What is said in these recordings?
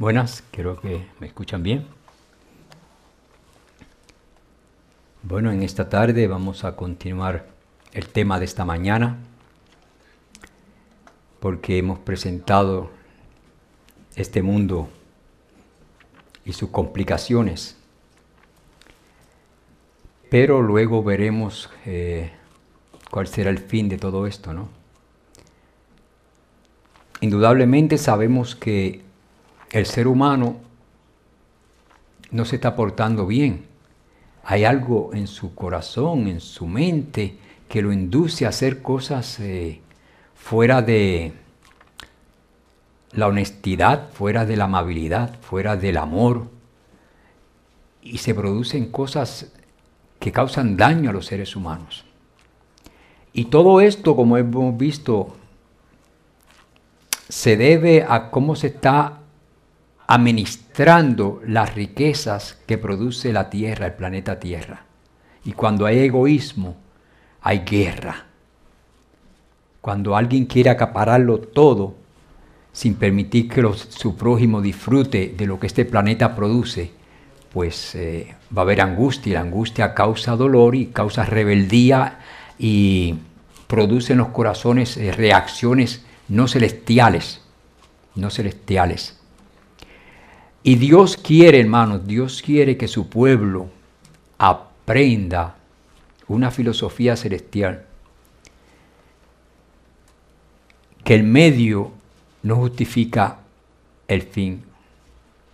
Buenas, creo que me escuchan bien. Bueno, en esta tarde vamos a continuar el tema de esta mañana, porque hemos presentado este mundo y sus complicaciones, pero luego veremos cuál será el fin de todo esto, ¿no? Indudablemente sabemos que el ser humano no se está portando bien. Hay algo en su corazón, en su mente, que lo induce a hacer cosas fuera de la honestidad, fuera de la amabilidad, fuera del amor. Y se producen cosas que causan daño a los seres humanos. Y todo esto, como hemos visto, se debe a cómo se está administrando las riquezas que produce la Tierra, el planeta Tierra. Y cuando hay egoísmo, hay guerra. Cuando alguien quiere acapararlo todo, sin permitir que su prójimo disfrute de lo que este planeta produce, pues va a haber angustia. Y la angustia causa dolor y causa rebeldía y produce en los corazones reacciones no celestiales. Y Dios quiere, hermanos, Dios quiere que su pueblo aprenda una filosofía celestial. Que el medio no justifica el fin.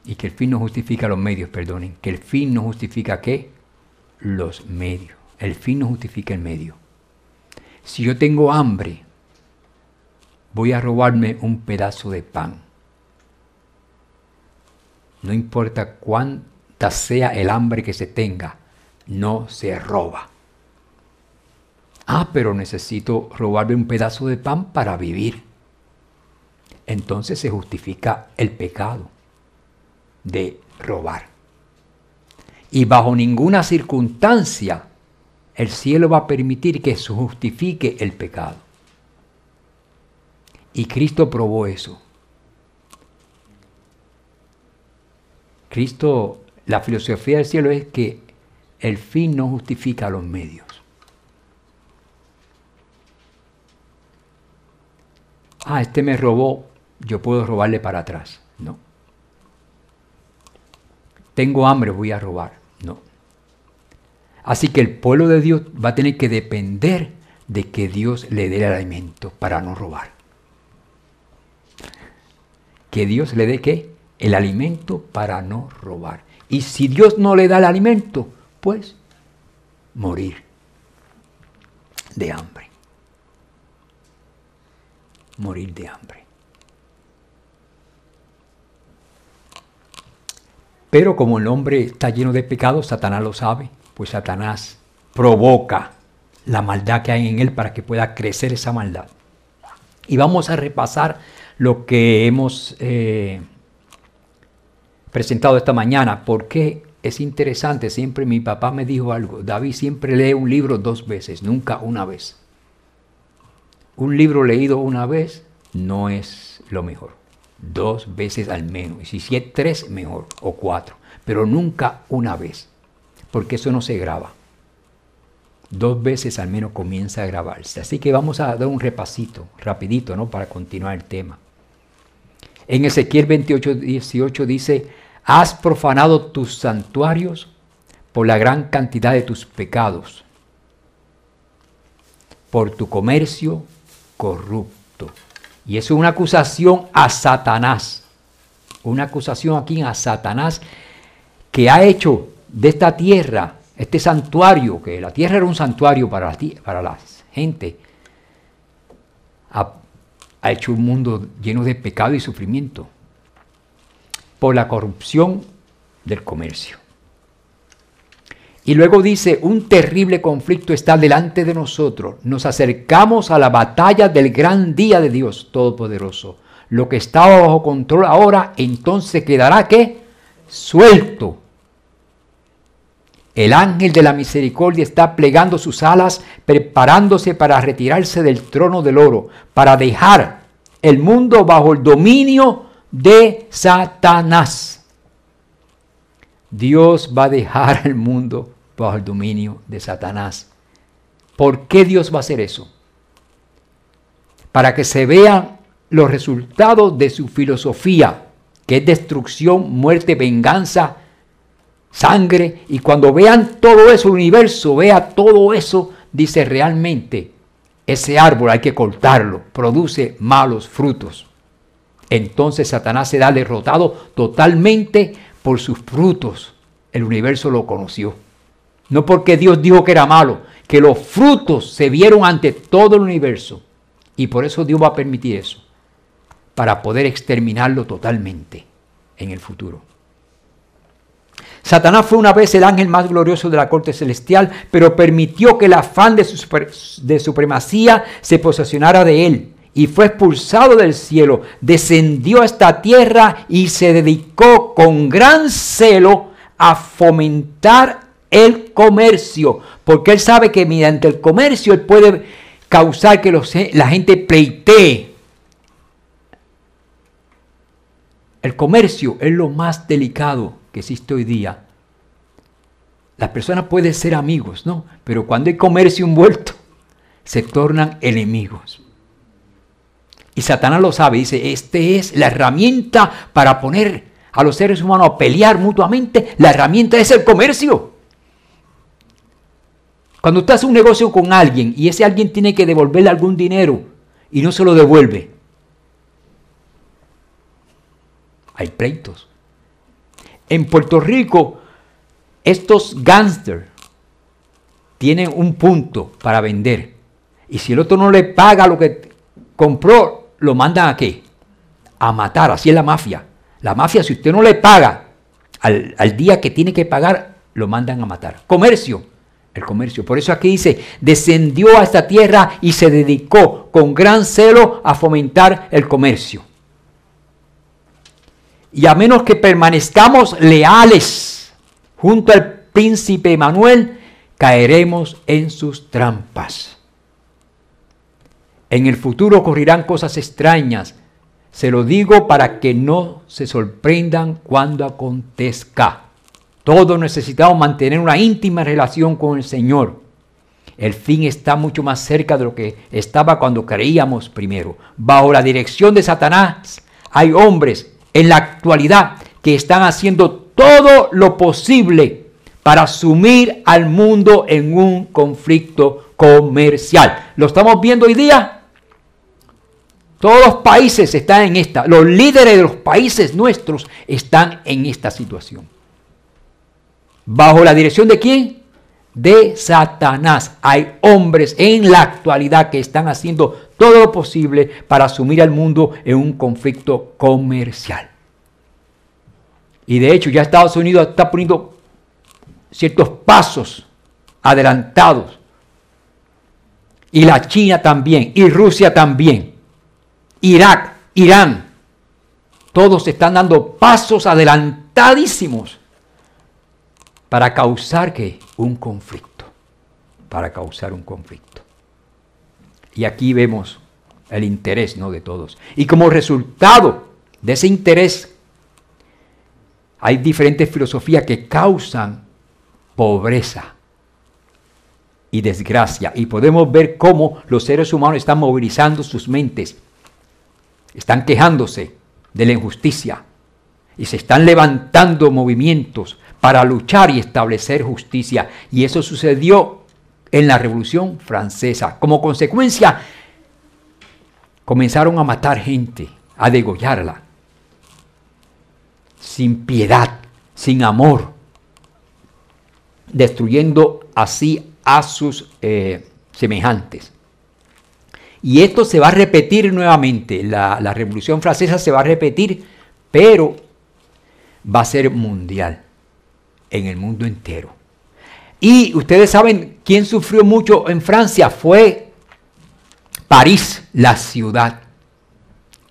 Y que el fin no justifica los medios, perdonen. Que el fin no justifica ¿qué? Los medios. El fin no justifica el medio. Si yo tengo hambre, voy a robarme un pedazo de pan. No importa cuánta sea el hambre que se tenga, no se roba. Pero necesito robarme un pedazo de pan para vivir. Entonces se justifica el pecado de robar. Y bajo ninguna circunstancia el cielo va a permitir que se justifique el pecado. Y Cristo probó eso. Cristo, la filosofía del cielo es que el fin no justifica los medios. Este me robó, yo puedo robarle para atrás. No. Tengo hambre, voy a robar. No. Así que el pueblo de Dios va a tener que depender de que Dios le dé el alimento para no robar. Que Dios le dé ¿qué? El alimento para no robar. Y si Dios no le da el alimento, pues morir de hambre. Morir de hambre. Pero como el hombre está lleno de pecado, Satanás lo sabe, pues Satanás provoca la maldad que hay en él para que pueda crecer esa maldad. Y vamos a repasar lo que hemos presentado esta mañana, porque es interesante. Siempre mi papá me dijo algo: David, siempre lee un libro 2 veces, nunca una vez. Un libro leído una vez no es lo mejor. 2 veces al menos, y si es 3, mejor, o 4, pero nunca una vez, porque eso no se graba. 2 veces al menos comienza a grabarse. Así que vamos a dar un repasito, rapidito, ¿no? Para continuar el tema. En Ezequiel 28:18 dice: has profanado tus santuarios por la gran cantidad de tus pecados, por tu comercio corrupto. Y eso es una acusación a Satanás. Una acusación aquí a Satanás, que ha hecho de esta tierra, este santuario, que la tierra era un santuario para la gente, ha hecho un mundo lleno de pecado y sufrimiento por la corrupción del comercio. Y luego dice: un terrible conflicto está delante de nosotros. Nos acercamos a la batalla del gran día de Dios Todopoderoso. Lo que estaba bajo control ahora, entonces quedará ¿qué? Suelto. El ángel de la misericordia está plegando sus alas, preparándose para retirarse del trono del oro, para dejar el mundo bajo el dominio de Satanás. Dios va a dejar el mundo bajo el dominio de Satanás. ¿Por qué Dios va a hacer eso? Para que se vean los resultados de su filosofía, que es destrucción, muerte, venganza, sangre. Y cuando vean todo eso, el universo vea todo eso, dice realmente, ese árbol hay que cortarlo, produce malos frutos. Entonces Satanás será derrotado totalmente por sus frutos. El universo lo conoció. No porque Dios dijo que era malo, que los frutos se vieron ante todo el universo. Y por eso Dios va a permitir eso, para poder exterminarlo totalmente en el futuro. Satanás fue una vez el ángel más glorioso de la corte celestial, pero permitió que el afán de supremacía se posesionara de él y fue expulsado del cielo, descendió a esta tierra y se dedicó con gran celo a fomentar el comercio, porque él sabe que mediante el comercio él puede causar que la gente pleitee. El comercio es lo más delicado que existe hoy día. Las personas pueden ser amigos, ¿no? Pero cuando hay comercio envuelto, se tornan enemigos. Y Satanás lo sabe, dice, esta es la herramienta para poner a los seres humanos a pelear mutuamente. La herramienta es el comercio. Cuando usted hace un negocio con alguien y ese alguien tiene que devolverle algún dinero y no se lo devuelve, hay pleitos. En Puerto Rico, estos gángsters tienen un punto para vender. Y si el otro no le paga lo que compró, lo mandan ¿a qué? A matar. Así es la mafia. La mafia, si usted no le paga al día que tiene que pagar, lo mandan a matar. Comercio. El comercio. Por eso aquí dice, descendió a esta tierra y se dedicó con gran celo a fomentar el comercio. Y a menos que permanezcamos leales junto al príncipe Emanuel, caeremos en sus trampas. En el futuro ocurrirán cosas extrañas. Se lo digo para que no se sorprendan cuando acontezca. Todos necesitamos mantener una íntima relación con el Señor. El fin está mucho más cerca de lo que estaba cuando creíamos primero. Bajo la dirección de Satanás hay hombres en la actualidad que están haciendo todo lo posible para sumir al mundo en un conflicto comercial. ¿Lo estamos viendo hoy día? Todos los países están en esta. Los líderes de los países nuestros están en esta situación. ¿Bajo la dirección de quién? De Satanás. Hay hombres en la actualidad que están haciendo todo lo posible para sumir al mundo en un conflicto comercial. Y de hecho ya Estados Unidos está poniendo ciertos pasos adelantados. Y la China también, y Rusia también. Irak, Irán. Todos están dando pasos adelantadísimos para causar ¿qué? Un conflicto. Para causar un conflicto. Y aquí vemos el interés, ¿no?, de todos. Y como resultado de ese interés, hay diferentes filosofías que causan pobreza y desgracia. Y podemos ver cómo los seres humanos están movilizando sus mentes. Están quejándose de la injusticia. Y se están levantando movimientos para luchar y establecer justicia. Y eso sucedió en la Revolución Francesa. Como consecuencia, comenzaron a matar gente, a degollarla, sin piedad, sin amor, destruyendo así a sus semejantes. Y esto se va a repetir nuevamente. La Revolución Francesa se va a repetir, pero va a ser mundial, en el mundo entero. Y ustedes saben quién sufrió mucho en Francia. Fue París, la ciudad.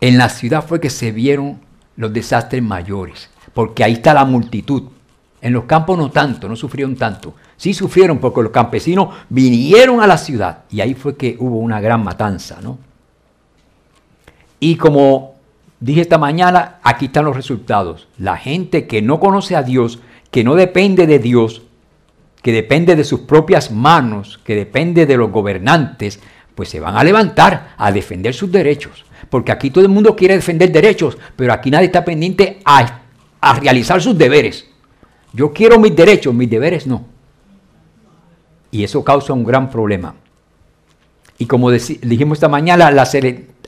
En la ciudad fue que se vieron los desastres mayores, porque ahí está la multitud. En los campos no tanto, no sufrieron tanto. Sí sufrieron porque los campesinos vinieron a la ciudad y ahí fue que hubo una gran matanza, ¿no? Y como dije esta mañana, aquí están los resultados. La gente que no conoce a Dios, que no depende de Dios, que depende de sus propias manos, que depende de los gobernantes, pues se van a levantar a defender sus derechos. Porque aquí todo el mundo quiere defender derechos, pero aquí nadie está pendiente a realizar sus deberes. Yo quiero mis derechos, mis deberes no. Y eso causa un gran problema. Y como dijimos esta mañana, la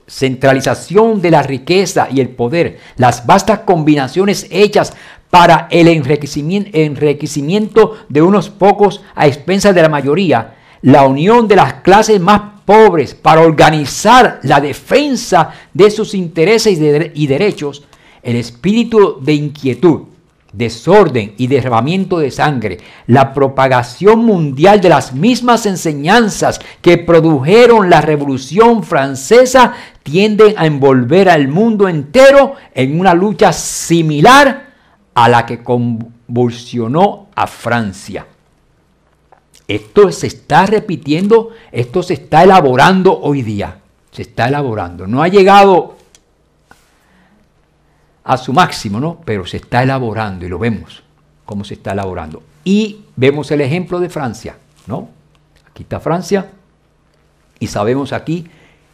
centralización de la riqueza y el poder, las vastas combinaciones hechas para el enriquecimiento de unos pocos a expensas de la mayoría, la unión de las clases más pobres para organizar la defensa de sus intereses y derechos, el espíritu de inquietud, desorden y derramamiento de sangre, la propagación mundial de las mismas enseñanzas que produjeron la Revolución Francesa tienden a envolver al mundo entero en una lucha similar a la que convulsionó a Francia. Esto se está repitiendo, esto se está elaborando hoy día, se está elaborando. No ha llegado a su máximo, ¿no? Pero se está elaborando y lo vemos cómo se está elaborando. Y vemos el ejemplo de Francia, ¿no? Aquí está Francia y sabemos aquí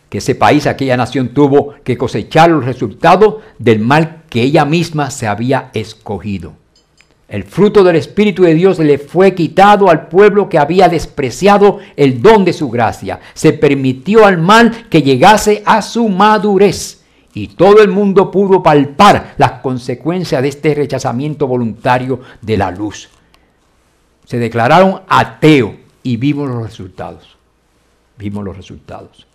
que ese país, aquella nación tuvo que cosechar los resultados del mal que ella misma se había escogido. El fruto del Espíritu de Dios le fue quitado al pueblo que había despreciado el don de su gracia. Se permitió al mal que llegase a su madurez. Y todo el mundo pudo palpar las consecuencias de este rechazamiento voluntario de la luz. Se declararon ateos y vimos los resultados. Vimos los resultados.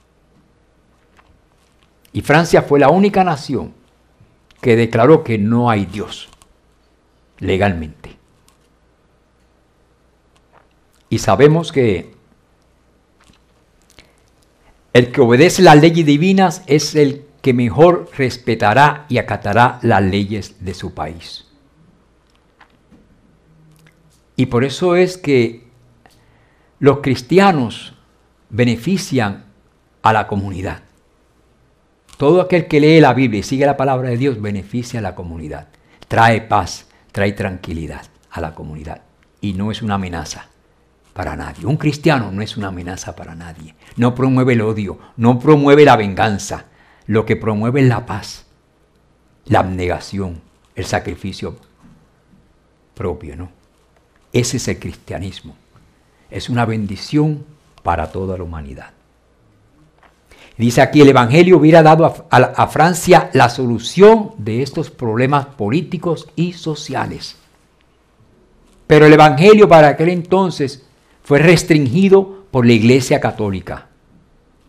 Y Francia fue la única nación que declaró que no hay Dios legalmente. Y sabemos que el que obedece las leyes divinas es el que mejor respetará y acatará las leyes de su país. Y por eso es que los cristianos benefician a la comunidad. Todo aquel que lee la Biblia y sigue la palabra de Dios beneficia a la comunidad. Trae paz, trae tranquilidad a la comunidad. Y no es una amenaza para nadie. Un cristiano no es una amenaza para nadie. No promueve el odio, no promueve la venganza. Lo que promueve es la paz, la abnegación, el sacrificio propio, ¿no? Ese es el cristianismo. Es una bendición para toda la humanidad. Dice aquí, el Evangelio hubiera dado a Francia la solución de estos problemas políticos y sociales. Pero el Evangelio para aquel entonces fue restringido por la Iglesia Católica,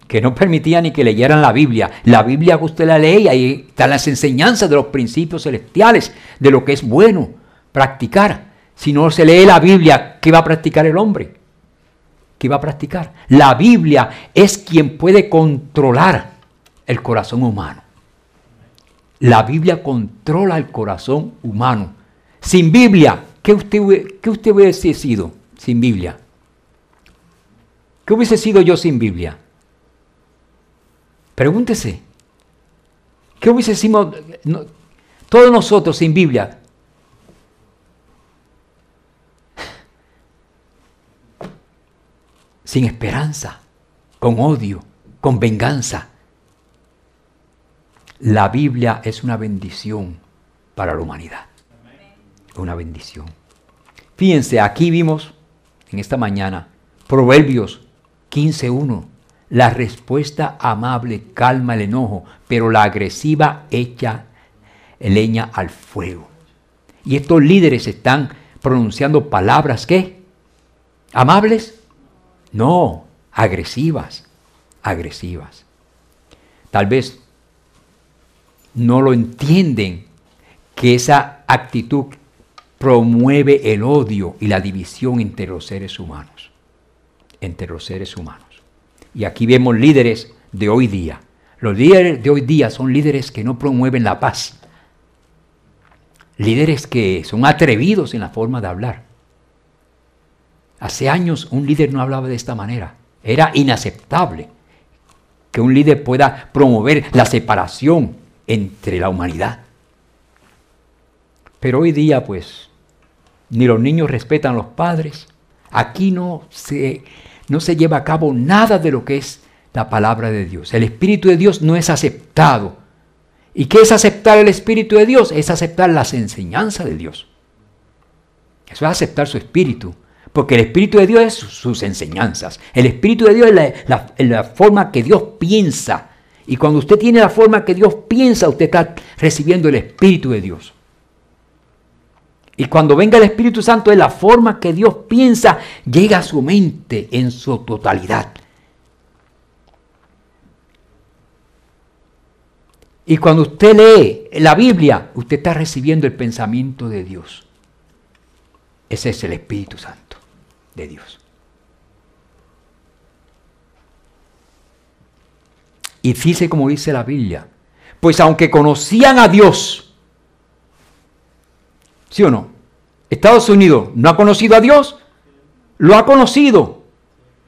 que no permitía ni que leyeran la Biblia. La Biblia que usted la lee, ahí están las enseñanzas de los principios celestiales, de lo que es bueno practicar. Si no se lee la Biblia, ¿qué va a practicar el hombre? ¿Qué va a practicar? La Biblia es quien puede controlar el corazón humano. La Biblia controla el corazón humano. Sin Biblia, ¿qué usted hubiese sido sin Biblia? ¿Qué hubiese sido yo sin Biblia? Pregúntese, ¿qué hubiese sido todos nosotros sin Biblia? Sin esperanza, con odio, con venganza. La Biblia es una bendición para la humanidad. Una bendición. Fíjense, aquí vimos en esta mañana Proverbios 15:1. La respuesta amable calma el enojo, pero la agresiva echa leña al fuego. Y estos líderes están pronunciando palabras, ¿qué? ¿Amables? No, agresivas, agresivas. Tal vez no lo entienden que esa actitud promueve el odio y la división entre los seres humanos. Entre los seres humanos. Y aquí vemos líderes de hoy día. Los líderes de hoy día son líderes que no promueven la paz. Líderes que son atrevidos en la forma de hablar. Hace años un líder no hablaba de esta manera. Era inaceptable que un líder pueda promover la separación, entre la humanidad. Pero hoy día, pues, ni los niños respetan a los padres. Aquí no se lleva a cabo nada de lo que es la palabra de Dios. El Espíritu de Dios no es aceptado. ¿Y qué es aceptar el Espíritu de Dios? Es aceptar las enseñanzas de Dios. Eso es aceptar su Espíritu. Porque el Espíritu de Dios es sus enseñanzas. El Espíritu de Dios es la forma que Dios piensa. Y cuando usted tiene la forma que Dios piensa, usted está recibiendo el Espíritu de Dios. Y cuando venga el Espíritu Santo, es la forma que Dios piensa, llega a su mente en su totalidad. Y cuando usted lee la Biblia, usted está recibiendo el pensamiento de Dios. Ese es el Espíritu Santo de Dios. Y fíjese como dice la Biblia, pues aunque conocían a Dios, ¿sí o no? Estados Unidos no ha conocido a Dios, lo ha conocido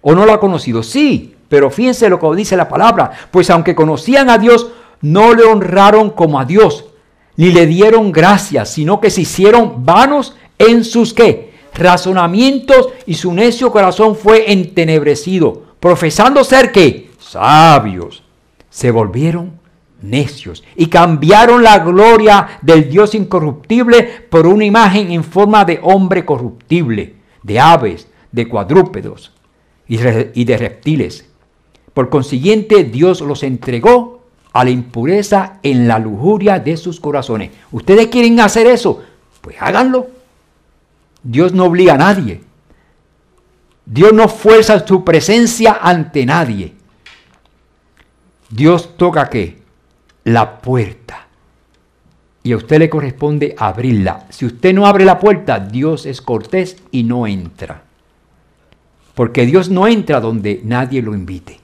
o no lo ha conocido, sí, pero fíjense lo que dice la palabra, pues aunque conocían a Dios, no le honraron como a Dios, ni le dieron gracias, sino que se hicieron vanos en sus ¿qué? Razonamientos, y su necio corazón fue entenebrecido, profesando ser ¿qué? Sabios, se volvieron necios y cambiaron la gloria del Dios incorruptible por una imagen en forma de hombre corruptible, de aves, de cuadrúpedos y de reptiles. Por consiguiente, Dios los entregó a la impureza en la lujuria de sus corazones. ¿Ustedes quieren hacer eso? Pues háganlo. Dios no obliga a nadie. Dios no fuerza su presencia ante nadie. Dios toca ¿qué? La puerta. Y a usted le corresponde abrirla. Si usted no abre la puerta, Dios es cortés y no entra. Porque Dios no entra donde nadie lo invite.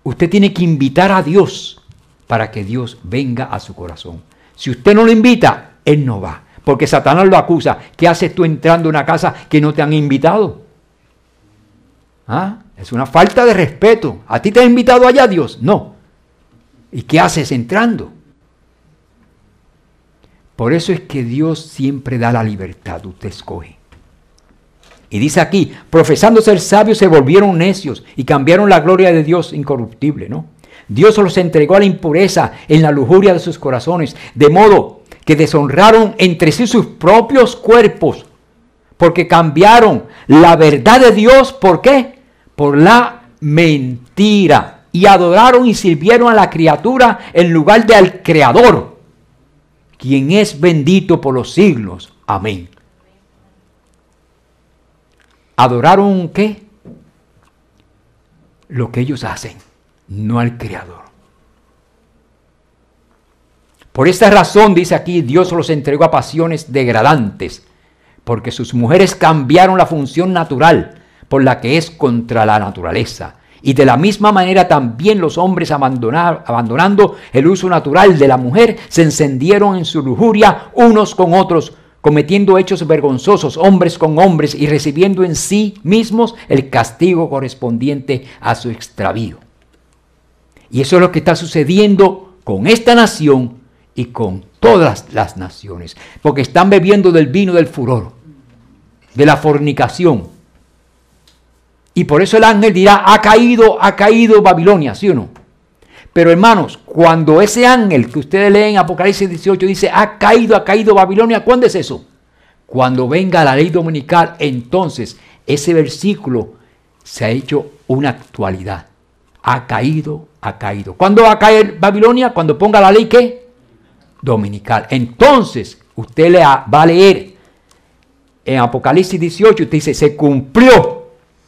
Usted tiene que invitar a Dios para que Dios venga a su corazón. Si usted no lo invita, Él no va. Porque Satanás lo acusa. ¿Qué haces tú entrando a una casa que no te han invitado? ¿Ah? Es una falta de respeto. ¿A ti te ha invitado allá Dios? No. ¿Y qué haces entrando? Por eso es que Dios siempre da la libertad. Usted escoge. Y dice aquí, profesando ser sabios, se volvieron necios y cambiaron la gloria de Dios incorruptible, ¿no? Dios los entregó a la impureza en la lujuria de sus corazones, de modo que deshonraron entre sí sus propios cuerpos, porque cambiaron la verdad de Dios, ¿por qué? Por la mentira, y adoraron y sirvieron a la criatura en lugar de al Creador, quien es bendito por los siglos. Amén. ¿Adoraron qué? Lo que ellos hacen, no al Creador. Por esta razón, dice aquí, Dios los entregó a pasiones degradantes, porque sus mujeres cambiaron la función natural por la que es contra la naturaleza. Y de la misma manera también los hombres, abandonando el uso natural de la mujer, se encendieron en su lujuria unos con otros, cometiendo hechos vergonzosos, hombres con hombres, y recibiendo en sí mismos el castigo correspondiente a su extravío. Y eso es lo que está sucediendo con esta nación y con todas las naciones, porque están bebiendo del vino del furor, de la fornicación. Y por eso el ángel dirá, ha caído Babilonia, ¿sí o no? Pero hermanos, cuando ese ángel que ustedes leen en Apocalipsis 18 dice, ha caído Babilonia, ¿cuándo es eso? Cuando venga la ley dominical, entonces ese versículo se ha hecho una actualidad. Ha caído. ¿Cuándo va a caer Babilonia? Cuando ponga la ley, ¿qué? Dominical. Entonces, usted va a leer en Apocalipsis 18, usted dice, se cumplió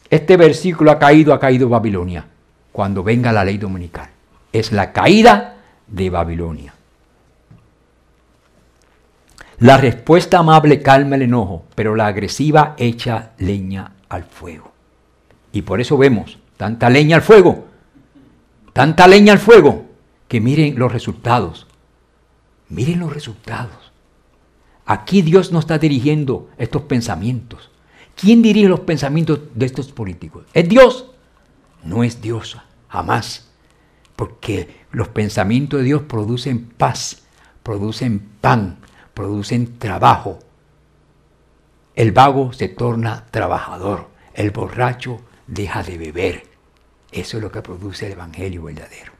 este versículo, ha caído Babilonia, cuando venga la ley dominical. Es la caída de Babilonia. La respuesta amable calma el enojo, pero la agresiva echa leña al fuego. Y por eso vemos tanta leña al fuego, que miren los resultados. Miren los resultados. Aquí Dios no está dirigiendo estos pensamientos. ¿Quién dirige los pensamientos de estos políticos? ¿Es Dios? No es Dios, jamás. Porque los pensamientos de Dios producen paz, producen pan, producen trabajo. El vago se torna trabajador, el borracho deja de beber. Eso es lo que produce el evangelio verdadero.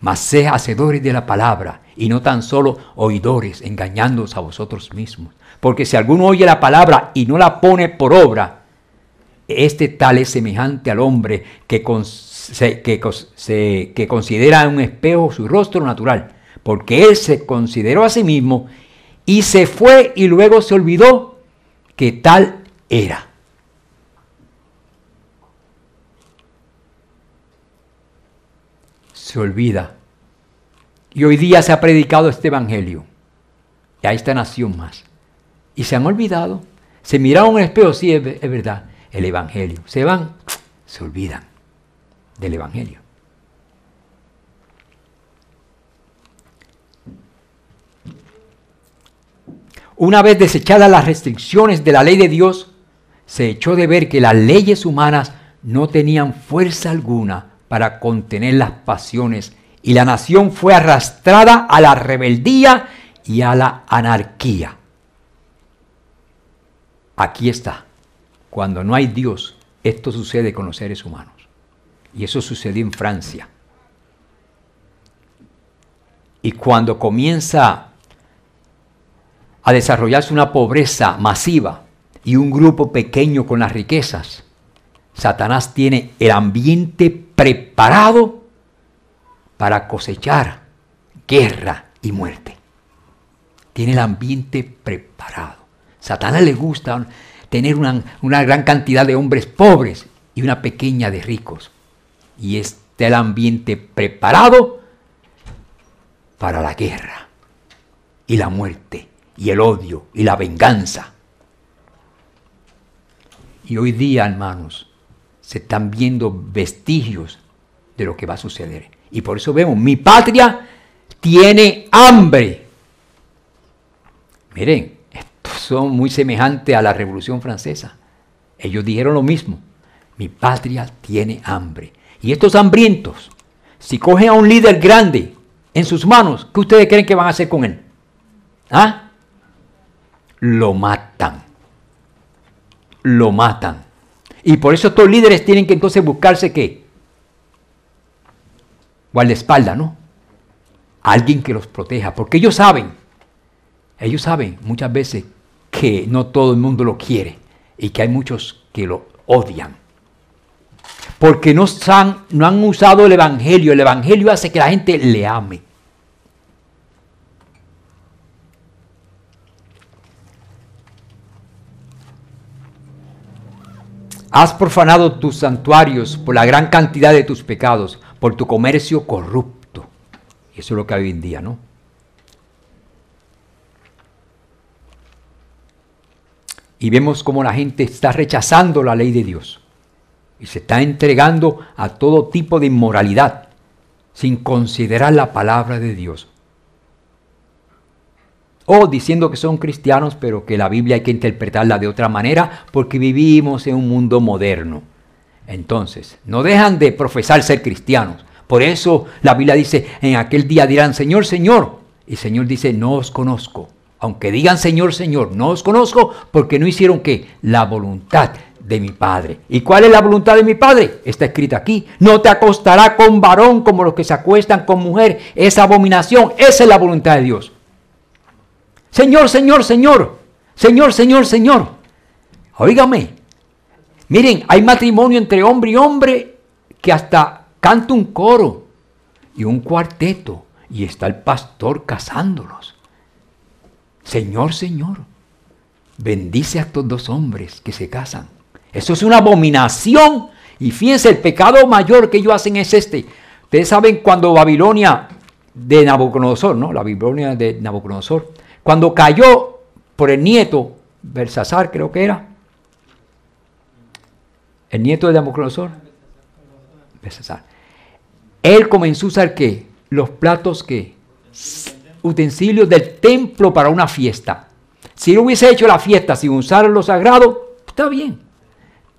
Mas sed hacedores de la palabra y no tan solo oidores, engañándoos a vosotros mismos. Porque si alguno oye la palabra y no la pone por obra, este tal es semejante al hombre que considera en un espejo su rostro natural, porque él se consideró a sí mismo y se fue y luego se olvidó que tal era. Se olvida. Y hoy día se ha predicado este evangelio. Y a esta nación más. Y se han olvidado. Se miraron en el espejo, sí, es verdad. El evangelio. Se van, se olvidan del evangelio. Una vez desechadas las restricciones de la ley de Dios, se echó de ver que las leyes humanas no tenían fuerza alguna para contener las pasiones, y la nación fue arrastrada a la rebeldía y a la anarquía. Aquí está. Cuando no hay Dios, esto sucede con los seres humanos. Y eso sucedió en Francia. Y cuando comienza a desarrollarse una pobreza masiva y un grupo pequeño con las riquezas, Satanás tiene el ambiente preparado para cosechar guerra y muerte. Tiene el ambiente preparado. Satanás le gusta tener una gran cantidad de hombres pobres y una pequeña de ricos. Y está el ambiente preparado para la guerra y la muerte y el odio y la venganza. Y hoy día, hermanos, se están viendo vestigios de lo que va a suceder. Y por eso vemos, mi patria tiene hambre. Miren, estos son muy semejantes a la Revolución Francesa. Ellos dijeron lo mismo. Mi patria tiene hambre. Y estos hambrientos, si cogen a un líder grande en sus manos, ¿qué ustedes creen que van a hacer con él? ¿Ah? Lo matan. Lo matan. Y por eso estos líderes tienen que entonces buscarse ¿qué? Guardaespaldas, ¿no? Alguien que los proteja. Porque ellos saben muchas veces que no todo el mundo lo quiere y que hay muchos que lo odian. Porque no han usado el evangelio. El evangelio hace que la gente le ame. Has profanado tus santuarios por la gran cantidad de tus pecados, por tu comercio corrupto. Y eso es lo que hay hoy en día, ¿no? Y vemos cómo la gente está rechazando la ley de Dios. Y se está entregando a todo tipo de inmoralidad, sin considerar la palabra de Dios. O diciendo que son cristianos, pero que la Biblia hay que interpretarla de otra manera, porque vivimos en un mundo moderno. Entonces, no dejan de profesar ser cristianos. Por eso la Biblia dice, en aquel día dirán, Señor, Señor. Y el Señor dice, no os conozco. Aunque digan, Señor, Señor, no os conozco, porque no hicieron ¿qué? La voluntad de mi Padre. ¿Y cuál es la voluntad de mi Padre? Está escrita aquí. No te acostarás con varón como los que se acuestan con mujer. Esa abominación, esa es la voluntad de Dios. Señor, Señor, Señor. Señor, Señor, Señor. Óigame. Miren, hay matrimonio entre hombre y hombre que hasta canta un coro y un cuarteto. Y está el pastor casándolos. Señor, Señor. Bendice a estos dos hombres que se casan. Eso es una abominación. Y fíjense, el pecado mayor que ellos hacen es este. Ustedes saben cuando Babilonia de Nabucodonosor, ¿no? La Babilonia de Nabucodonosor. Cuando cayó por el nieto, Belsasar creo que era. El nieto de Nabucodonosor. Belsasar. Él comenzó a usar ¿qué? Los platos ¿qué? Utensilios del templo para una fiesta. Si él hubiese hecho la fiesta sin usar lo sagrado, está bien.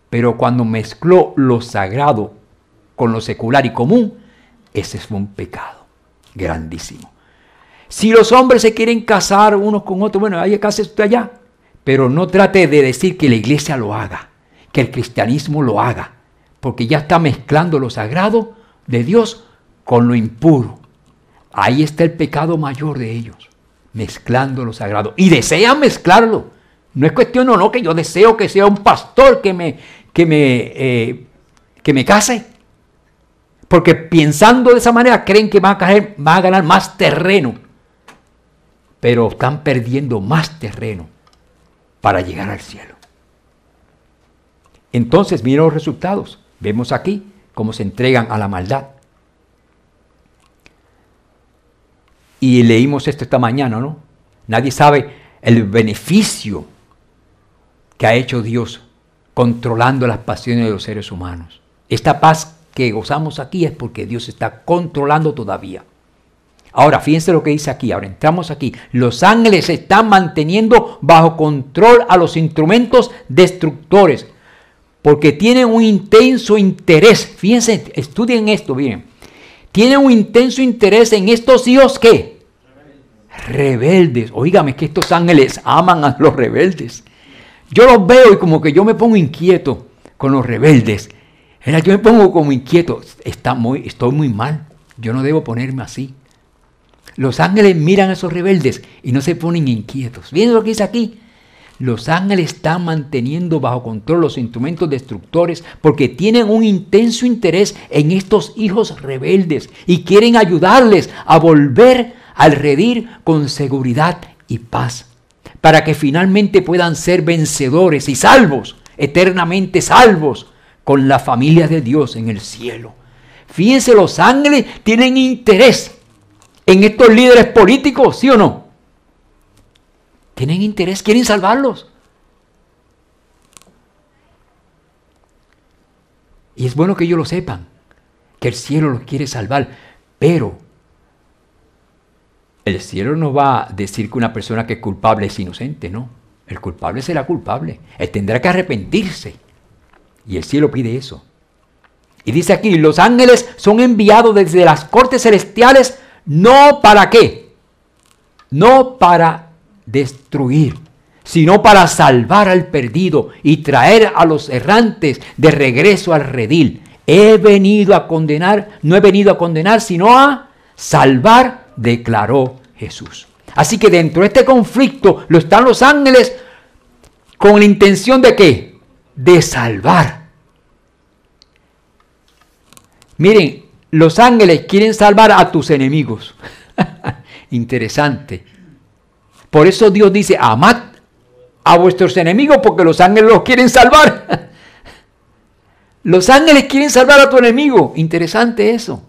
Pero cuando mezcló lo sagrado con lo secular y común, ese es un pecado grandísimo. Si los hombres se quieren casar unos con otros, bueno, hay que casarse usted allá, pero no trate de decir que la iglesia lo haga, que el cristianismo lo haga, porque ya está mezclando lo sagrado de Dios con lo impuro. Ahí está el pecado mayor de ellos, mezclando lo sagrado. Y desean mezclarlo. No es cuestión no que yo deseo que sea un pastor que me case. Porque pensando de esa manera creen que van a ganar más terreno. Pero están perdiendo más terreno para llegar al cielo. Entonces, miren los resultados. Vemos aquí cómo se entregan a la maldad. Y leímos esto esta mañana, ¿no? Nadie sabe el beneficio que ha hecho Dios controlando las pasiones de los seres humanos. Esta paz que gozamos aquí es porque Dios está controlando todavía. Ahora, fíjense lo que dice aquí. Ahora entramos aquí. Los ángeles están manteniendo bajo control a los instrumentos destructores porque tienen un intenso interés. Fíjense, estudien esto bien. Tienen un intenso interés en estos hijos, ¿qué? Rebeldes. Óigame, que estos ángeles aman a los rebeldes. Yo los veo y como que yo me pongo inquieto con los rebeldes. Yo me pongo como inquieto. Estoy muy mal. Yo no debo ponerme así. Los ángeles miran a esos rebeldes y no se ponen inquietos. ¿Vienen lo que dice aquí? Los ángeles están manteniendo bajo control los instrumentos destructores porque tienen un intenso interés en estos hijos rebeldes y quieren ayudarles a volver al redil con seguridad y paz, para que finalmente puedan ser vencedores y salvos, eternamente salvos, con la familia de Dios en el cielo. Fíjense, los ángeles tienen interés en estos líderes políticos, ¿sí o no? Tienen interés, quieren salvarlos. Y es bueno que ellos lo sepan, que el cielo los quiere salvar, pero el cielo no va a decir que una persona que es culpable es inocente, no. El culpable será culpable, él tendrá que arrepentirse. Y el cielo pide eso. Y dice aquí, los ángeles son enviados desde las cortes celestiales, no para qué, no para destruir, sino para salvar al perdido y traer a los errantes de regreso al redil. No he venido a condenar, sino a salvar, declaró Jesús. Así que dentro de este conflicto lo están los ángeles con la intención de ¿qué? De salvar. Miren, los ángeles quieren salvar a tus enemigos. Interesante. Por eso Dios dice, amad a vuestros enemigos, porque los ángeles los quieren salvar. Los ángeles quieren salvar a tu enemigo. Interesante eso.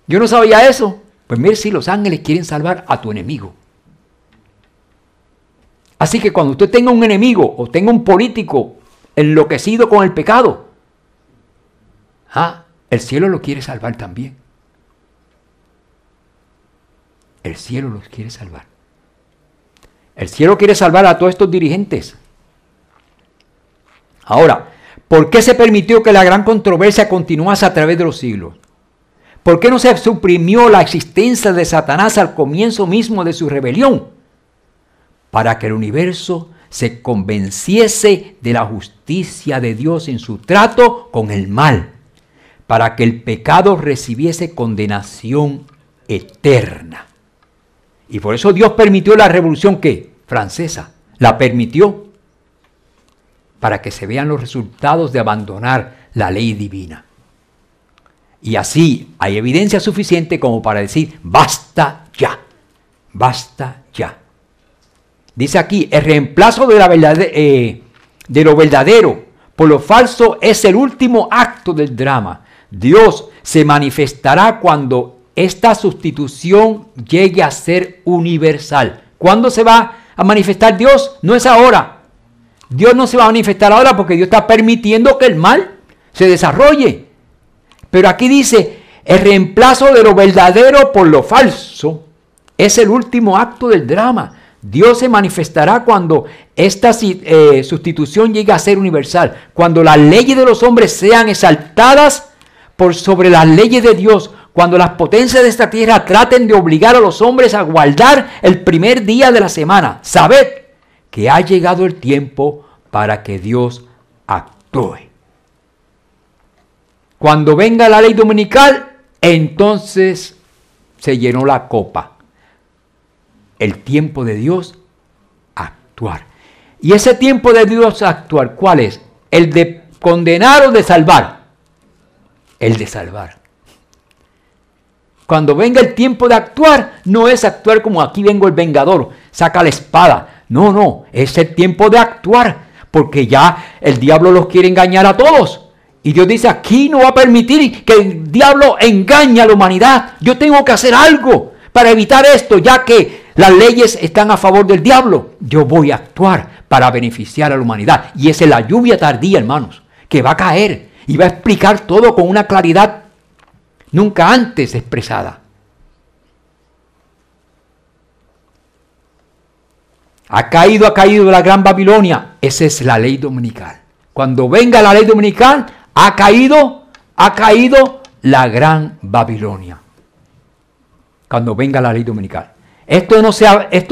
Yo no sabía eso. Pues mire, si los ángeles quieren salvar a tu enemigo. Así que cuando usted tenga un enemigo o tenga un político enloquecido con el pecado, el cielo lo quiere salvar también. El cielo los quiere salvar. El cielo quiere salvar a todos estos dirigentes. Ahora, ¿por qué se permitió que la gran controversia continuase a través de los siglos? ¿Por qué no se suprimió la existencia de Satanás al comienzo mismo de su rebelión? Para que el universo se convenciese de la justicia de Dios en su trato con el mal, para que el pecado recibiese condenación eterna. Y por eso Dios permitió la revolución francesa. La permitió para que se vean los resultados de abandonar la ley divina. Y así hay evidencia suficiente como para decir, basta ya, basta ya. Dice aquí, el reemplazo de lo verdadero por lo falso es el último acto del drama. Dios se manifestará cuando esta sustitución llegue a ser universal. ¿Cuándo se va a manifestar Dios? No es ahora. Dios no se va a manifestar ahora porque Dios está permitiendo que el mal se desarrolle. Pero aquí dice, el reemplazo de lo verdadero por lo falso es el último acto del drama. Dios se manifestará cuando esta sustitución llegue a ser universal, cuando las leyes de los hombres sean exaltadas por sobre las leyes de Dios, cuando las potencias de esta tierra traten de obligar a los hombres a guardar el primer día de la semana. Sabed que ha llegado el tiempo para que Dios actúe. Cuando venga la ley dominical, entonces se llenó la copa. El tiempo de Dios actuar. Y ese tiempo de Dios actuar, ¿cuál es? ¿El de condenar o de salvar? El de salvar. Cuando venga el tiempo de actuar, no es actuar como aquí vengo el vengador, saca la espada. No, no, es el tiempo de actuar, porque ya el diablo los quiere engañar a todos. Y Dios dice, aquí no va a permitir que el diablo engañe a la humanidad. Yo tengo que hacer algo para evitar esto, ya que las leyes están a favor del diablo. Yo voy a actuar para beneficiar a la humanidad. Y esa es la lluvia tardía, hermanos, que va a caer y va a explicar todo con una claridad nunca antes expresada. Ha caído la gran Babilonia. Esa es la ley dominical. Cuando venga la ley dominical, ha caído la gran Babilonia. Cuando venga la ley dominical. Esto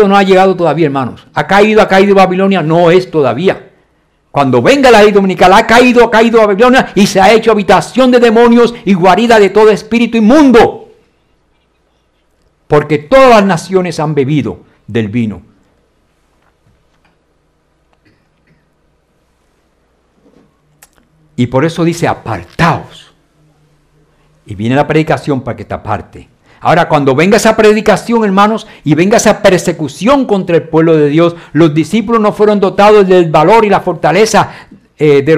no ha llegado todavía, hermanos. Ha caído Babilonia, no es todavía. Cuando venga la ley dominical, ha caído Babilonia y se ha hecho habitación de demonios y guarida de todo espíritu inmundo. Porque todas las naciones han bebido del vino. Y por eso dice, apartaos. Y viene la predicación para que te aparte. Ahora, cuando venga esa predicación, hermanos, y venga esa persecución contra el pueblo de Dios, los discípulos no fueron dotados del valor y la fortaleza de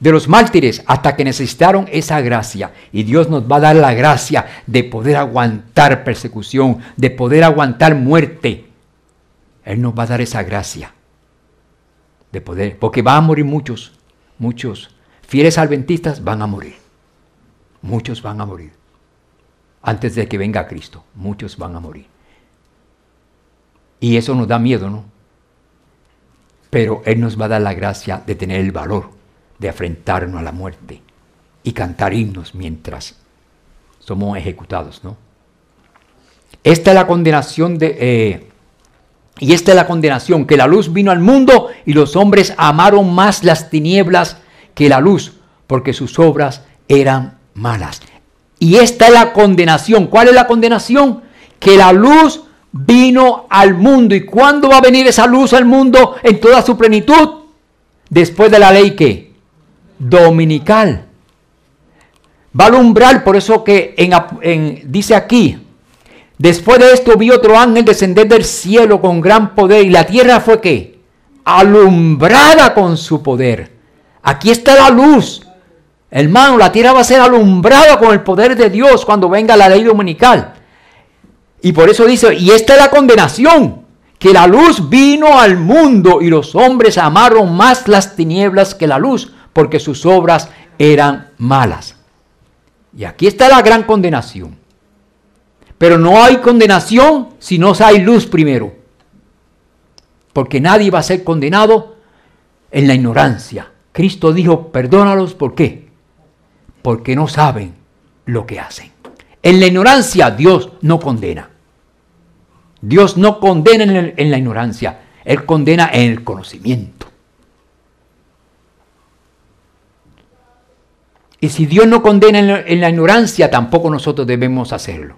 los mártires hasta que necesitaron esa gracia. Y Dios nos va a dar la gracia de poder aguantar persecución, de poder aguantar muerte. Él nos va a dar esa gracia de poder, porque van a morir muchos fieles adventistas van a morir. Muchos van a morir. Antes de que venga Cristo, muchos van a morir. Y eso nos da miedo, ¿no? Pero Él nos va a dar la gracia de tener el valor de enfrentarnos a la muerte y cantar himnos mientras somos ejecutados, ¿no? Esta es la condenación y esta es la condenación, que la luz vino al mundo y los hombres amaron más las tinieblas que la luz, porque sus obras eran malas. Y esta es la condenación. ¿Cuál es la condenación? Que la luz vino al mundo. ¿Y cuándo va a venir esa luz al mundo en toda su plenitud? Después de la ley, ¿qué? Dominical. Va a alumbrar, por eso que dice aquí, después de esto vi otro ángel descender del cielo con gran poder, y la tierra fue ¿qué? Alumbrada con su poder. Aquí está la luz. Hermano, la tierra va a ser alumbrada con el poder de Dios cuando venga la ley dominical. Y por eso dice, y esta es la condenación, que la luz vino al mundo y los hombres amaron más las tinieblas que la luz, porque sus obras eran malas. Y aquí está la gran condenación. Pero no hay condenación si no hay luz primero. Porque nadie va a ser condenado en la ignorancia. Cristo dijo, perdónalos, ¿por qué? Porque no saben lo que hacen. En la ignorancia Dios no condena. Dios no condena en la ignorancia. Él condena en el conocimiento. Y si Dios no condena en la ignorancia, tampoco nosotros debemos hacerlo.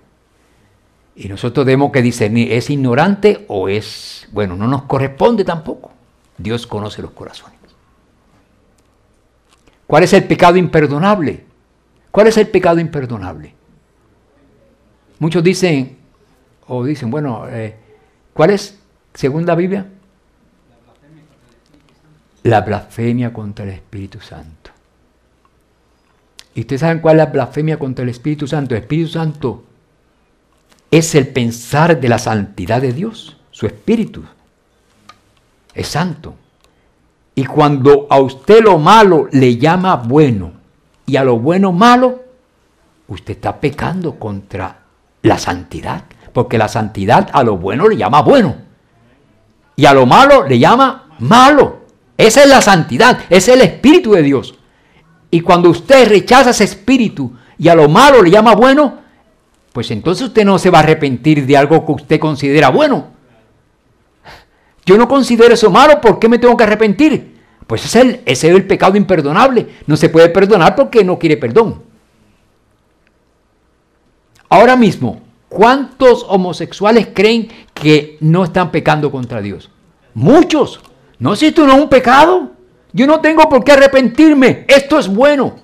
Y nosotros debemos que discernir, ¿es ignorante o es...? Bueno, no nos corresponde tampoco. Dios conoce los corazones. ¿Cuál es el pecado imperdonable? ¿Cuál es el pecado imperdonable? Muchos dicen, bueno, ¿cuál es, según la Biblia? La blasfemia contra el Espíritu Santo. ¿Y ustedes saben cuál es la blasfemia contra el Espíritu Santo? El Espíritu Santo es el pensar de la santidad de Dios. Su Espíritu es santo. Y cuando a usted lo malo le llama bueno y a lo bueno malo, usted está pecando contra la santidad. Porque la santidad a lo bueno le llama bueno y a lo malo le llama malo. Esa es la santidad, ese es el Espíritu de Dios. Y cuando usted rechaza ese espíritu y a lo malo le llama bueno, pues entonces usted no se va a arrepentir de algo que usted considera bueno. Yo no considero eso malo, ¿por qué me tengo que arrepentir? Pues ese es el pecado imperdonable. No se puede perdonar porque no quiere perdón. Ahora mismo, ¿cuántos homosexuales creen que no están pecando contra Dios? Muchos. No, si esto no es un pecado. Yo no tengo por qué arrepentirme. Esto es bueno.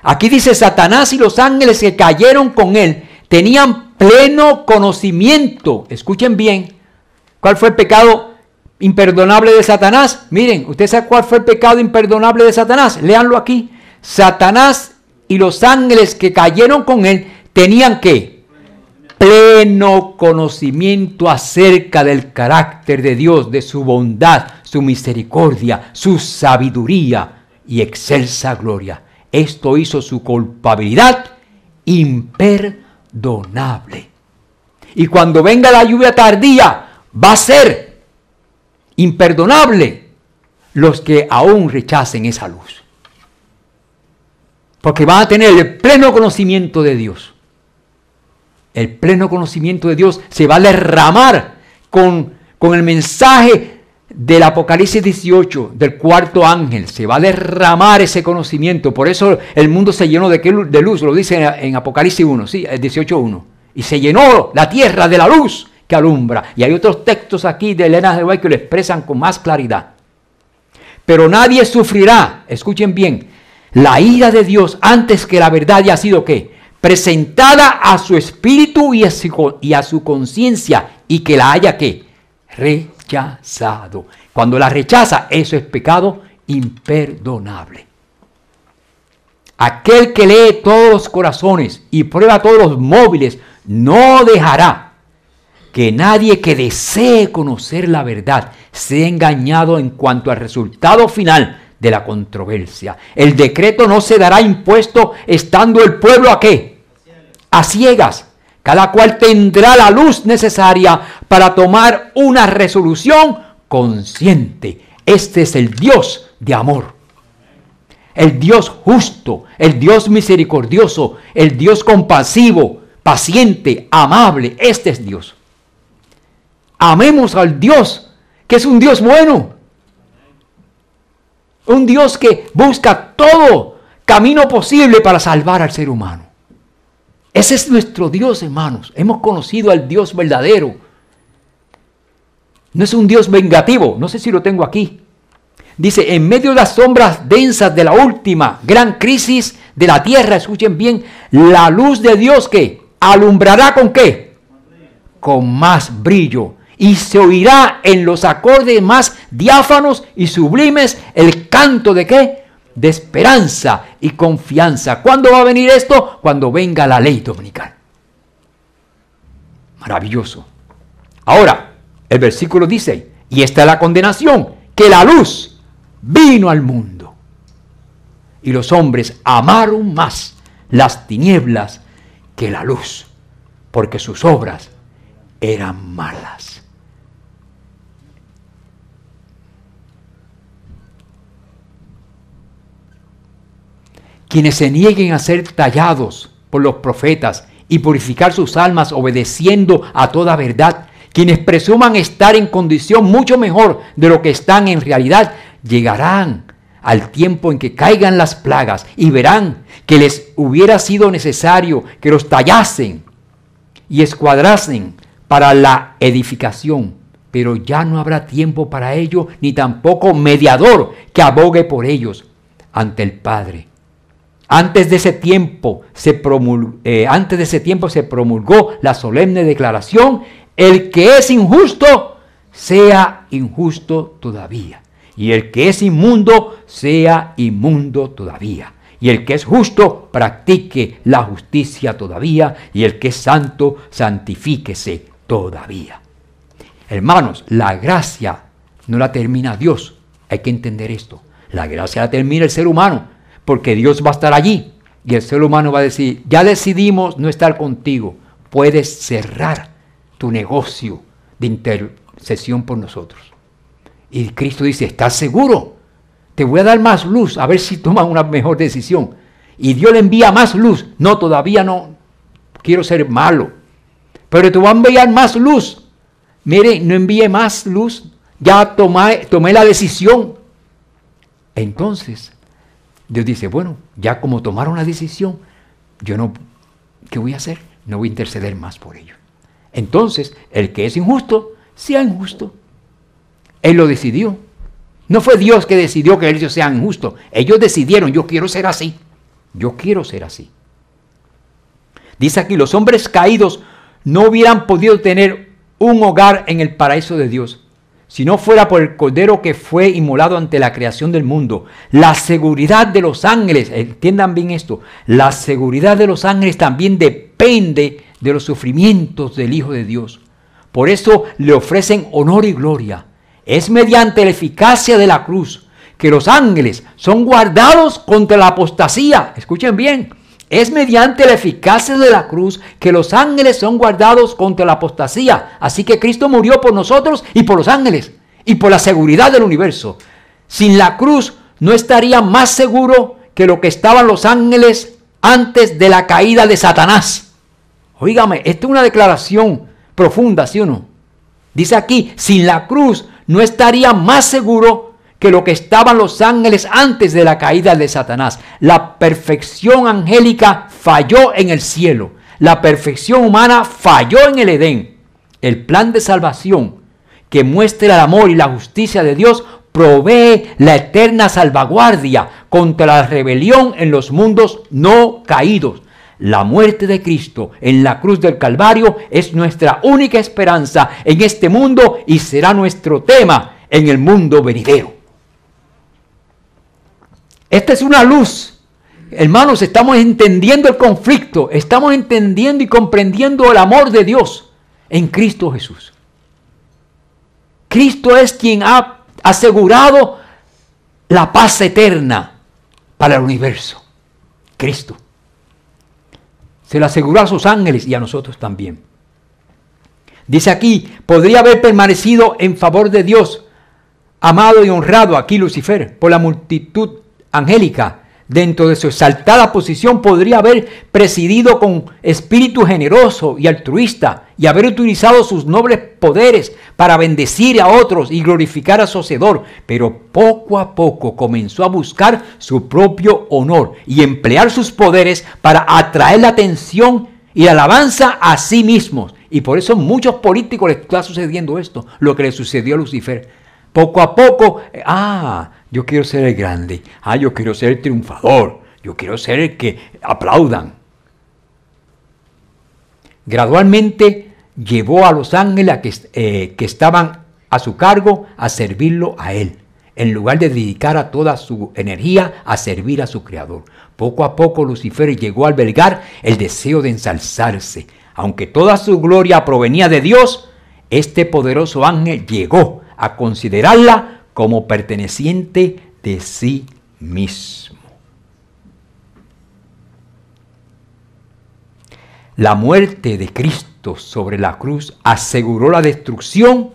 Aquí dice: Satanás y los ángeles que cayeron con él tenían pleno conocimiento. Escuchen bien. ¿Cuál fue el pecado imperdonable de Satanás? Miren, ¿usted sabe cuál fue el pecado imperdonable de Satanás? Léanlo aquí. Satanás y los ángeles que cayeron con él tenían ¿qué? Pleno conocimiento acerca del carácter de Dios, de su bondad, su misericordia, su sabiduría y excelsa gloria. Esto hizo su culpabilidad imperdonable. Y cuando venga la lluvia tardía, va a ser imperdonable los que aún rechacen esa luz. Porque van a tener el pleno conocimiento de Dios. El pleno conocimiento de Dios se va a derramar con el mensaje del Apocalipsis 18, del cuarto ángel. Se va a derramar ese conocimiento. Por eso el mundo se llenó de luz. Lo dice en Apocalipsis 1, sí, el 18:1. Y se llenó la tierra de la luz que alumbra. Y hay otros textos aquí de Elena G. White que lo expresan con más claridad. Pero nadie sufrirá, escuchen bien, la ira de Dios antes que la verdad haya sido ¿qué? Presentada a su espíritu y a su conciencia, y que la haya ¿qué? Rechazado. Cuando la rechaza, eso es pecado imperdonable. Aquel que lee todos los corazones y prueba todos los móviles no dejará que nadie que desee conocer la verdad sea engañado en cuanto al resultado final de la controversia. El decreto no se dará impuesto estando el pueblo ¿a qué? A ciegas. Cada cual tendrá la luz necesaria para tomar una resolución consciente. Este es el Dios de amor. El Dios justo, el Dios misericordioso, el Dios compasivo, paciente, amable. Este es Dios. Amemos al Dios, que es un Dios bueno. Un Dios que busca todo camino posible para salvar al ser humano. Ese es nuestro Dios, hermanos. Hemos conocido al Dios verdadero. No es un Dios vengativo. No sé si lo tengo aquí. Dice, en medio de las sombras densas de la última gran crisis de la tierra, escuchen bien, la luz de Dios que alumbrará ¿con qué? Con más brillo. Y se oirá en los acordes más diáfanos y sublimes el canto de ¿qué? De esperanza y confianza. ¿Cuándo va a venir esto? Cuando venga la ley dominical. Maravilloso. Ahora, el versículo dice, y esta es la condenación, que la luz vino al mundo. Y los hombres amaron más las tinieblas que la luz, porque sus obras eran malas. Quienes se nieguen a ser tallados por los profetas y purificar sus almas obedeciendo a toda verdad, quienes presuman estar en condición mucho mejor de lo que están en realidad, llegarán al tiempo en que caigan las plagas y verán que les hubiera sido necesario que los tallasen y escuadrasen para la edificación, pero ya no habrá tiempo para ello, ni tampoco mediador que abogue por ellos ante el Padre. Antes de ese tiempo se promulgó la solemne declaración: el que es injusto, sea injusto todavía. Y el que es inmundo, sea inmundo todavía. Y el que es justo, practique la justicia todavía. Y el que es santo, santifíquese todavía. Hermanos, la gracia no la termina Dios. Hay que entender esto. La gracia la termina el ser humano, porque Dios va a estar allí. Y el ser humano va a decir, ya decidimos no estar contigo. Puedes cerrar tu negocio de intercesión por nosotros. Y Cristo dice, ¿estás seguro? Te voy a dar más luz, a ver si tomas una mejor decisión. Y Dios le envía más luz. No, todavía no quiero ser malo, pero te voy a enviar más luz. Mire, no envíe más luz, ya tomé la decisión. Entonces, Dios dice, bueno, ya como tomaron la decisión, ¿qué voy a hacer? No voy a interceder más por ellos. Entonces, el que es injusto, sea injusto. Él lo decidió. No fue Dios que decidió que ellos sean injustos. Ellos decidieron, yo quiero ser así. Yo quiero ser así. Dice aquí, los hombres caídos no hubieran podido tener un hogar en el paraíso de Dios, si no fuera por el Cordero que fue inmolado ante la creación del mundo. La seguridad de los ángeles, entiendan bien esto, la seguridad de los ángeles también depende de los sufrimientos del Hijo de Dios. Por eso le ofrecen honor y gloria. Es mediante la eficacia de la cruz que los ángeles son guardados contra la apostasía. Escuchen bien. Es mediante la eficacia de la cruz que los ángeles son guardados contra la apostasía. Así que Cristo murió por nosotros y por los ángeles y por la seguridad del universo. Sin la cruz no estaría más seguro que lo que estaban los ángeles antes de la caída de Satanás. Óigame, esta es una declaración profunda, ¿sí o no? Dice aquí, sin la cruz no estaría más seguro que lo que estaban los ángeles antes de la caída de Satanás. La perfección angélica falló en el cielo. La perfección humana falló en el Edén. El plan de salvación que muestra el amor y la justicia de Dios provee la eterna salvaguardia contra la rebelión en los mundos no caídos. La muerte de Cristo en la cruz del Calvario es nuestra única esperanza en este mundo y será nuestro tema en el mundo venidero. Esta es una luz. Hermanos, estamos entendiendo el conflicto, estamos entendiendo y comprendiendo el amor de Dios en Cristo Jesús. Cristo es quien ha asegurado la paz eterna para el universo. Cristo. Se lo aseguró a sus ángeles y a nosotros también. Dice aquí, podría haber permanecido en favor de Dios, amado y honrado aquí Lucifer, por la multitud angélica. Dentro de su exaltada posición podría haber presidido con espíritu generoso y altruista y haber utilizado sus nobles poderes para bendecir a otros y glorificar a su Hacedor. Pero poco a poco comenzó a buscar su propio honor y emplear sus poderes para atraer la atención y la alabanza a sí mismos. Y por eso a muchos políticos les está sucediendo esto, lo que le sucedió a Lucifer. Poco a poco, yo quiero ser el grande, yo quiero ser el triunfador, yo quiero ser el que aplaudan. Gradualmente llevó a los ángeles que estaban a su cargo a servirlo a él, en lugar de dedicar a toda su energía a servir a su Creador. Poco a poco Lucifer llegó a albergar el deseo de ensalzarse. Aunque toda su gloria provenía de Dios, este poderoso ángel llegó a considerarla como perteneciente de sí mismo. La muerte de Cristo sobre la cruz aseguró la destrucción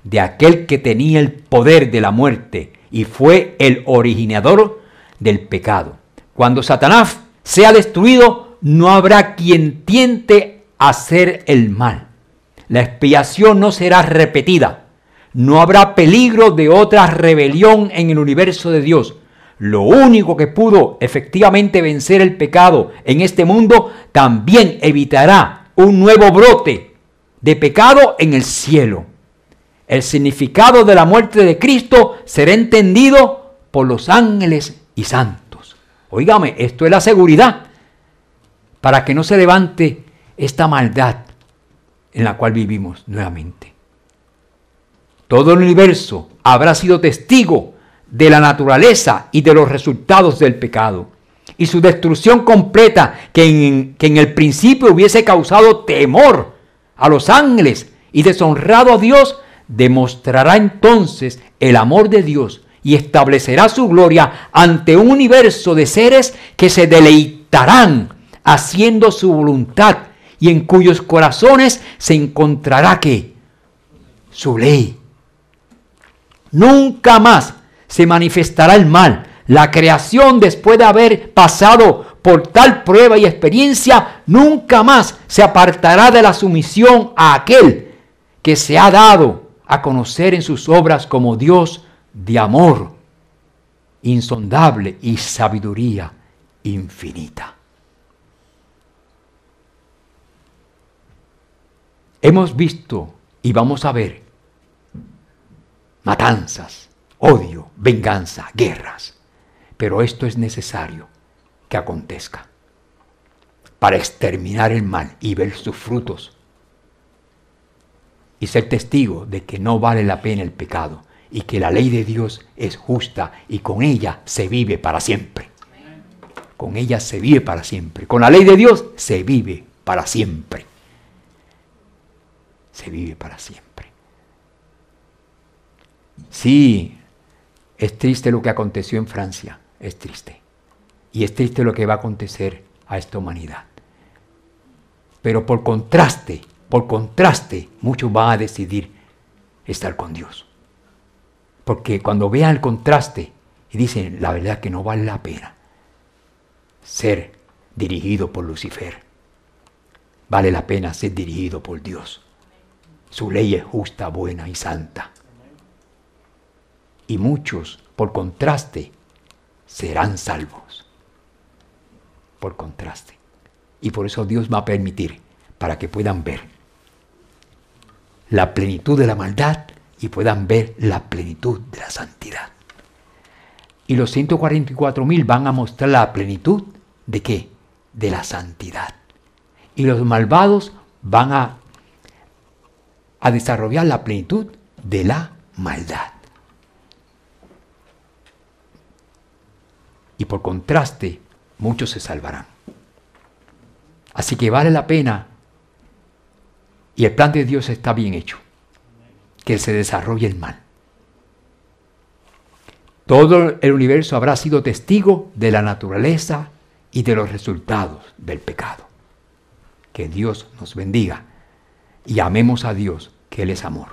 de aquel que tenía el poder de la muerte y fue el originador del pecado. Cuando Satanás sea destruido, no habrá quien tiente a hacer el mal. La expiación no será repetida. No habrá peligro de otra rebelión en el universo de Dios. Lo único que pudo efectivamente vencer el pecado en este mundo también evitará un nuevo brote de pecado en el cielo. El significado de la muerte de Cristo será entendido por los ángeles y santos. Óigame, esto es la seguridad para que no se levante esta maldad en la cual vivimos nuevamente. Todo el universo habrá sido testigo de la naturaleza y de los resultados del pecado. Y su destrucción completa, que en el principio hubiese causado temor a los ángeles y deshonrado a Dios, demostrará entonces el amor de Dios y establecerá su gloria ante un universo de seres que se deleitarán haciendo su voluntad y en cuyos corazones se encontrará ¿qué? Su ley. nunca más se manifestará el mal. La creación, después de haber pasado por tal prueba y experiencia, nunca más se apartará de la sumisión a aquel que se ha dado a conocer en sus obras como Dios de amor insondable y sabiduría infinita. Hemos visto y vamos a ver matanzas, odio, venganza, guerras. Pero esto es necesario que acontezca para exterminar el mal y ver sus frutos y ser testigo de que no vale la pena el pecado y que la ley de Dios es justa y con ella se vive para siempre. Con ella se vive para siempre. Con la ley de Dios se vive para siempre. Se vive para siempre. Sí, es triste lo que aconteció en Francia. Es triste. Y es triste lo que va a acontecer a esta humanidad. Pero por contraste, muchos van a decidir estar con Dios. Porque cuando vean el contraste y dicen, la verdad que no vale la pena ser dirigido por Lucifer. Vale la pena ser dirigido por Dios. Su ley es justa, buena y santa. Y muchos, por contraste, serán salvos. Por contraste. Y por eso Dios va a permitir, para que puedan ver la plenitud de la maldad y puedan ver la plenitud de la santidad. Y los 144,000 van a mostrar la plenitud ¿de qué? De la santidad. Y los malvados van a desarrollar la plenitud de la maldad. Y por contraste, muchos se salvarán. Así que vale la pena, y el plan de Dios está bien hecho, que se desarrolle el mal. Todo el universo habrá sido testigo de la naturaleza y de los resultados del pecado. Que Dios nos bendiga y amemos a Dios, que Él es amor.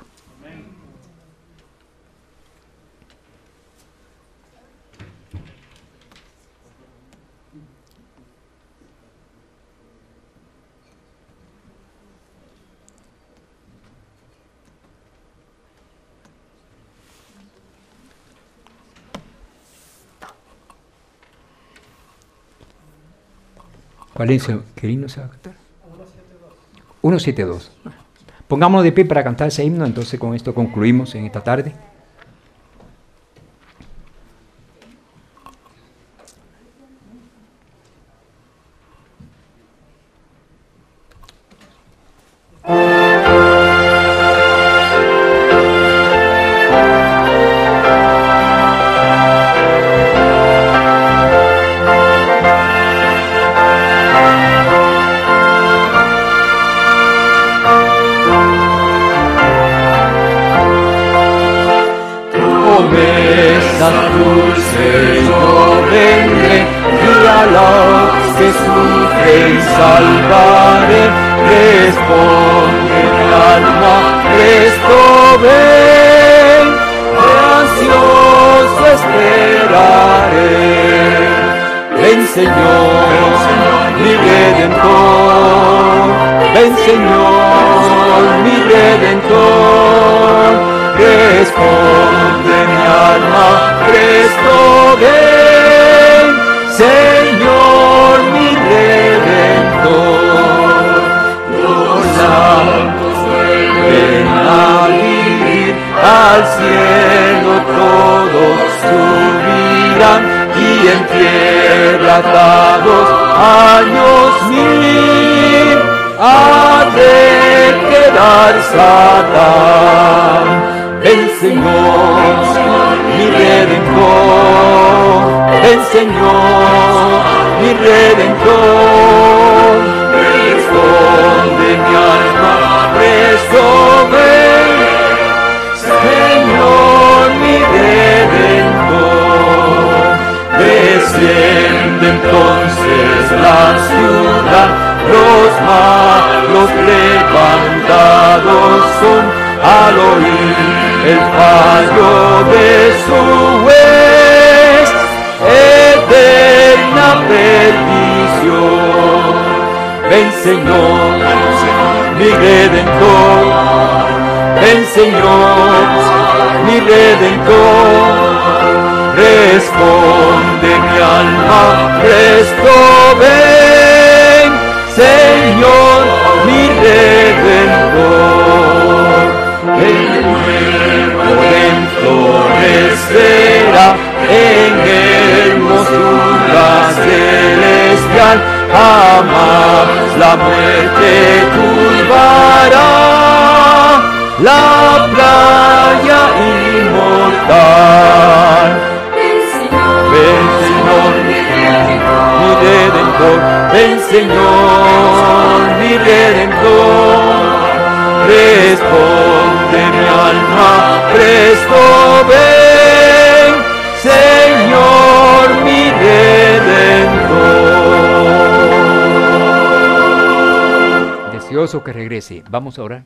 ¿Cuál es? ¿Qué himno se va a cantar? 172. Pongámonos de pie para cantar ese himno, entonces con esto concluimos en esta tarde. Dulce yo vendré y a los que sufren salvaré. Responde mi alma, presto ven, ansioso esperaré. Ven Señor, mi Redentor, ven Señor, mi Redentor. Responde mi alma, presto ven, Señor mi Redentor. Los santos vuelven a vivir, al cielo todos subirán, y en tierra atados años 1000 ha de quedar Satán. Ven Señor, mi Redentor, ven Señor, mi Redentor. Responde mi alma, presto ven, Señor, mi Redentor. Desciende entonces la ciudad, los malos levantados son, al oír el fallo de su juez, eterna perdición. Ven Señor, mi Redentor, ven Señor, mi Redentor, responde mi alma, presto ven, Señor, mi Redentor. El nuevo florecerá en hermosura celestial, jamás la muerte turbará la playa inmortal. Ven Señor, mi Redentor, ven Señor, mi Redentor, responde mi alma, presto ven, Señor, mi Redentor. Deseoso que regrese. Vamos a orar.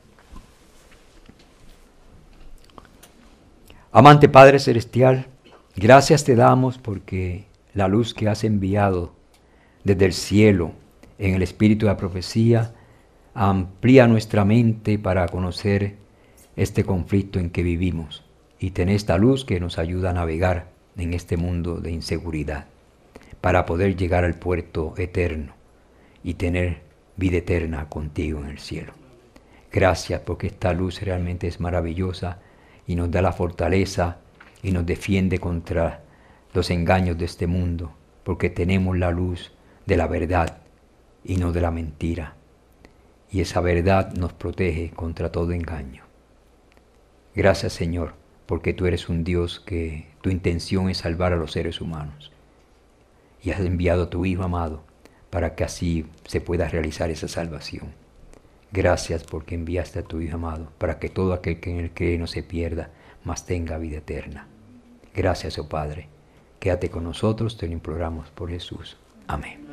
Amante Padre Celestial, gracias te damos porque la luz que has enviado desde el cielo en el espíritu de la profecía amplía nuestra mente para conocer este conflicto en que vivimos y tener esta luz que nos ayuda a navegar en este mundo de inseguridad para poder llegar al puerto eterno y tener vida eterna contigo en el cielo. Gracias porque esta luz realmente es maravillosa y nos da la fortaleza y nos defiende contra los engaños de este mundo, porque tenemos la luz de la verdad y no de la mentira. Y esa verdad nos protege contra todo engaño. Gracias Señor, porque tú eres un Dios que tu intención es salvar a los seres humanos. Y has enviado a tu Hijo amado para que así se pueda realizar esa salvación. Gracias porque enviaste a tu Hijo amado para que todo aquel que en él cree no se pierda, mas tenga vida eterna. Gracias, oh Padre. Quédate con nosotros, te lo imploramos por Jesús. Amén.